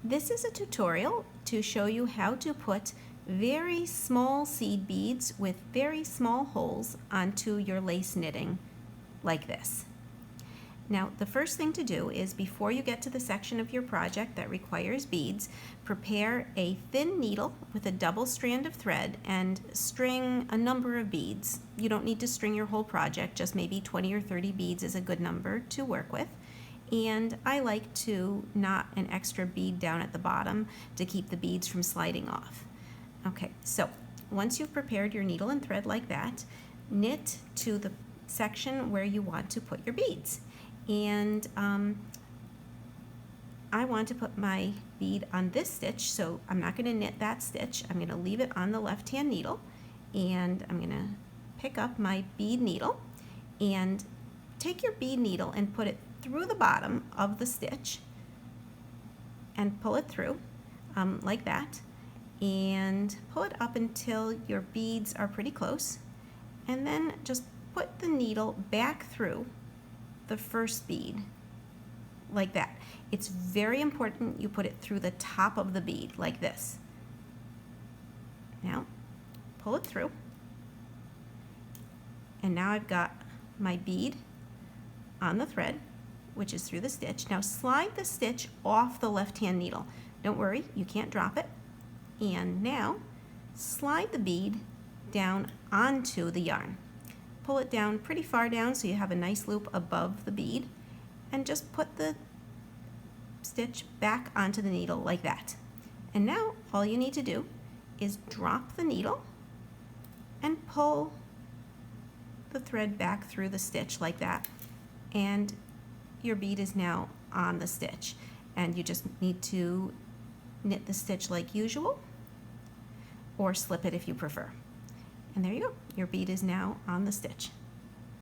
This is a tutorial to show you how to put very small seed beads with very small holes onto your lace knitting like this. Now, the first thing to do is, before you get to the section of your project that requires beads, prepare a thin needle with a double strand of thread and string a number of beads. You don't need to string your whole project, just maybe 20 or 30 beads is a good number to work with. And I like to knot an extra bead down at the bottom to keep the beads from sliding off. Okay, so once you've prepared your needle and thread like that, knit to the section where you want to put your beads. And I want to put my bead on this stitch, so I'm not going to knit that stitch. I'm going to leave it on the left-hand needle, and I'm going to pick up my bead needle and take your bead needle and put it through the bottom of the stitch and pull it through like that, and pull it up until your beads are pretty close, and then just put the needle back through the first bead like that. It's very important you put it through the top of the bead like this. Now pull it through, and now I've got my bead on the thread, which is through the stitch. Now slide the stitch off the left-hand needle. Don't worry, you can't drop it. And now slide the bead down onto the yarn. Pull it down pretty far down so you have a nice loop above the bead, and just put the stitch back onto the needle like that. And now all you need to do is drop the needle and pull the thread back through the stitch like that, and your bead is now on the stitch. And you just need to knit the stitch like usual, or slip it if you prefer. And there you go, your bead is now on the stitch.